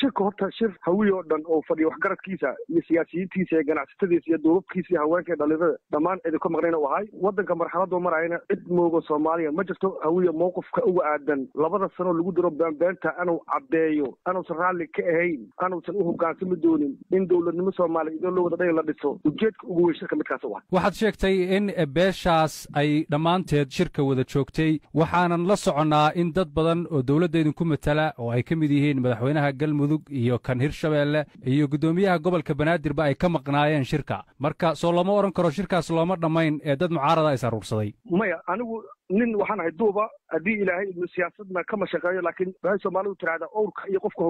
shirka horta shir hawiye oo dhan oo fadhiyo waxgaradkiisa iyo siyaasiyiintiisa iyo ganacsatadiisa iyo duubabkiisa iyo haweenka dhalinyarada dhammaan idinka maqnayn u ahay waddanka marxaladoo marayna cid moogo soomaaliya ma jirto hawiye mowqifka uga aadan labada sano lagu diro beenta anuu caddeeyo anuusan raalli ka ahayn anuusan u hogaansami doonin in dowladnimo soomaaliya idoo loo wada dhan la dhiso ujeedka ugu weyn shirka midkaas u ah waxaad sheegtay in beeshaas ay dhammaanteed shirka wada joogtay waxaanan la soconnaa in dad badan oo dowladda idinku matala oo ay ka mid yihiin madaxweynaha galmudug iyo kan hirshabeelle iyo guddoomiyaha gobolka banaadirba ay ka maqnaayeen shirka marka soo lama odhan karo shirkaas looma dhammayn ee dad mucaarada is aruursaday maya anigu nin waxaan ahay duuba haddii ilaahay ibnu siyaasadna kama shaqeeyo laakiin waxay soomaalidu tirahdaa owrka iyo qofka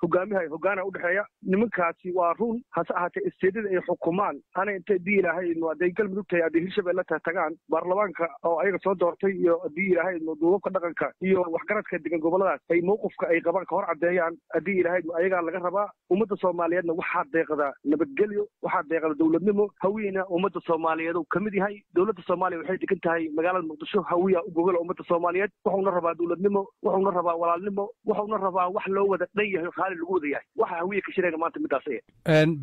hogaana udhexeeya nimankaasi waa run hase ahaatee isteedada ay xukumaan ana inta haddii ilaahay idnu hadday galmudug tahay hadday hirshabeelle tagaan baarlamaanka oo ayaga soo doortay iyo haddii ilaahay idnu duubabka dhaqanka iyo waxgaradka degan goboladaas ay mowqifka ay qabaan ka hor caddeeyaan haddii ilaahay idnu ayagaa laga rabaa ummadda soomaaliyeedna waxaa deeqda nabadgelyo waxaa deeqda dowladnimo hawiyena ummadda soomaaliyeed uu ka mid yahay dowladda soomaaliya waxay degan tahay magaalada muqdisho hawiya u gogol ummadda soomaaliyeed wuxuuna rabaa dowladnimo wuxuuna rabaa walaalnimo wuxuuna rabaa wax loo wada dhan yahay raali lagu wada yahay waxa hawiya ka shirayna maanta midaas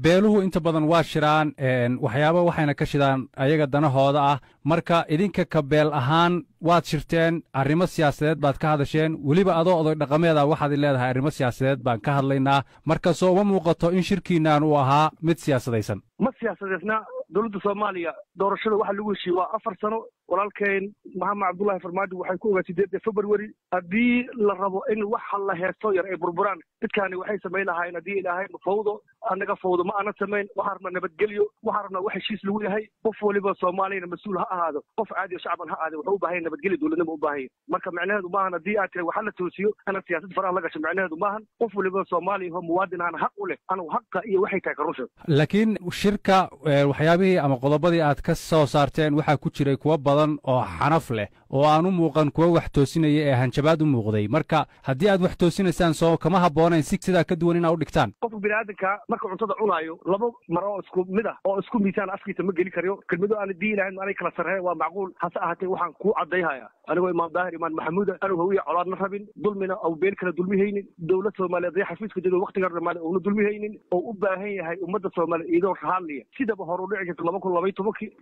beeluhu inta badan waa shiraan waxyaaba waxayna ka shidaan ayaga danahooda ah marka idinka ka beel ahaan waad shirteen arrimo siyaasadeed baad ka hadasheen weliba adoo oday dhaqameeda waxaad leedahay arrimo siyaasadeed baan ka hadlaynaa marka soo uma muuqato in shirkiinaan uu ahaa mid siyaasadaysan ma siyaasadeysna dowladda soomaaliya doorashada waxa lagu heshiiyey waa 4 sano walaalkeen maxamed cabdullaahi farmaajo waxay ku ogaa 8 February haddii la rabo in waxa la heesto yar ay burburaan dadkaani waxay samayn lahaayeen haddii ilaahay fawdo annaga fawdo ma ana samayn waxaa rabnaa nabadgelyo waxaa rabnaa wax heshiis lagu yahay qof waliba soomaaliyana mas-uul ha ahaado qof caadi oo shacban ha ahaado wuxuu u baahan yahay nabadgelyo dowladnimo u baahan yahay marka macnaheedu maahan haddii aad tiri waxa la toosiyo ana siyaasad faraha la gasho macnaheedu maahan qof waliba soomaaliya oo muwaadin aan xaq u leh anu xaqa iyo waxay tahay ka rusha laakiin shirka waxyaabihii ama qodobadii aad ka soo saarteen waxaa ku jiray kuwa badan oo xanaf leh oo aan u muuqan kuwa wax toosinaya ee hanjabaad u muuqday marka haddii aad wax toosinaysaan soo kama habboonayn si sidaa ka duwan inaad u dhigtaan qofka bini'aadanka marka cuntada cunaayo laba mar oo isku mid ah oo isku miisaan afkiisa ma geli karayo kelmado aan diin lahayn anay kala sarreeya waa macquul hase ahaatee waxaan kuu caddayhayaa anigoo imaam daahir imaan maxamuuda anigu hawiya colaadna rabin dulmina aw beel kala dulmihaynin dowlad soomaaliyeed ee xafiiska jooga waqtiga Soomaaliya oo dulmihaynin oo u baahan yahay ummadda Soomaaliyeed iyadoo raaliya sidaba hor u dhici jirtay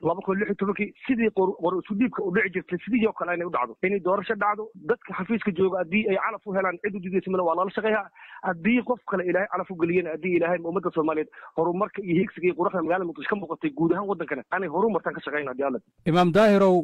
2012 sidii qor isu dhiibka u dhici jirtay sidii oo kale ay u dhacdo inay doorasho dhacdo dadka xafiiska jooga hadii ay calaf u helaan cid u diidaysa waa lala shaqeeyaa haddii qof kale ilaahay calaf u geliyana haddii ilaahay ummadda Soomaaliyeed horumarka iyo higsiga iyo quruxda magaalada Muqdisho ka muuqatay guud ahaan waddankana aanay horumartan ka shaqeynaa diyaalad imaam daahirow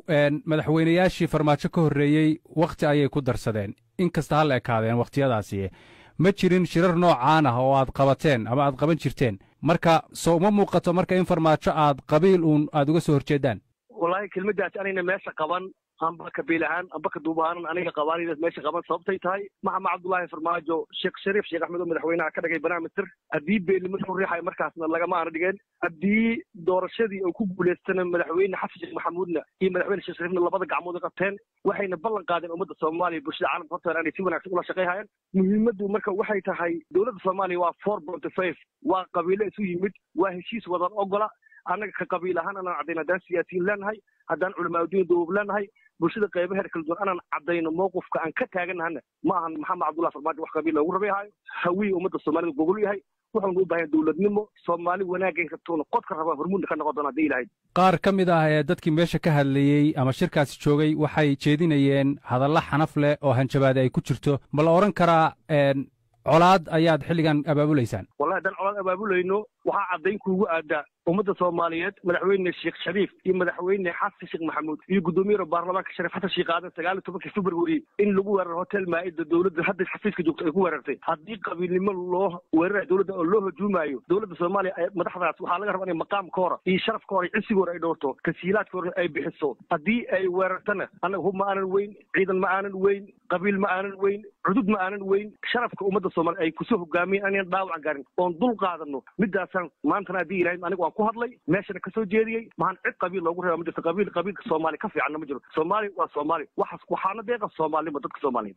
madaxweynayaashii farmaajo ka horreeyey waqti ayay ku darsadeen inkasta hal ekaadeen waqtiyadaasi ma jirin shirar noocaan ah oo aad qabateen ama aad qaban jirteen marka soo uma muuqato marka in farmaajo aad qabiil uun aad uga soo horjeedaan wallaahi kelmaddaasi anayna meesha qaban amba kabiil ahaan amba ka duub ahaan aniga qabaanidaas meesha qaban sababtay tahay maxamed cabdullaahi farmaajo sheekh shariif sheekh axmed oo madaxweynaha ka dhigay barnaamij haddii beelnimo soo riixay markaasna lagama aana dhigeen haddii doorashadii uu ku guulaystana madaxweyne xasan sheekh maxamuudna iyo madaxweyne sheekh shariifna labada gacmood qabteen waxayna ballan qaadeen ummadda Soomaaliya bulshada caalamka horta inay si wanaagsan ula shaqeeyaan muhiimaddu marka waxay tahay dowladda Soomaaliya waa 4.5 waa qabiilo isu yimid waa heshiis wada ogola annaga ka qabiil ahaan anaan cadayna haddaan siyaasiyiin leenahay haddaan culimaaduin duub leenahay bulshada qaybaheeda kala duwan anaan caddayno mowqifka aan ka taaganahana ma ahan maxamed cabdullahi farmaajo wax qabiil loogu rabeehayo hawiye ummadda soomaalida gogol yahay wuxuuna u baahan dowladnimo soomaali wanaageen kartuuna qodka rabaa hormuudna ka noqon doona haddii ilahay qaar ka mid ah ee dadkii meesha ka hadlayey ama shirkaasi joogay waxay jeedinayeen hadalla xanaf leh oo hanjabaad ay ku jirto ma la odhan karaa colaad ayaad xilligan abaabulaysaan wallahi haddaan colaad abaabulayno waxaa caddayn kuugu aadaa ummadda Soomaaliyeed madaxweyne Sheekh Shariif iyo madaxweyne Xasan Sheekh Maxamuud iyo guddoomiyaha baarlamaanka Shariif Xasan Sheekh Aadan 19 February in lagu weeraro hotel Maa'ida dowladda hadda xafiiska joogto ay ku weerartay haddii qabiilnimo loo weeraray dowladda oo loo hujuumayo dowladda Soomaaliya madaxdaas waxaa laga rabaa in maqaamkooda iyo sharafkooda iyo cisigooda ay dhowrto tasiilaadkooda ay bixiso haddii ay weerartana anaga hub ma aanan weyn ciidan ma aanan weyn qabiil ma aanan weyn cudud ma aanan weyn sharafka ummadda Soomaaliya ay ku soo hogaamiyeen anaan dhaawac garin oon dul qaadano midaasan maantana haddii ilaahay anigu waan ku hadlay meeshana ka soo jeediyey maxaan cid qabiil loogu reeba ma jirto qabiilka Soomaaliya ka fiicanna ma jiro Soomaali waa Soomaali waxaana deeqa Soomaalida dadka Soomaaliyeed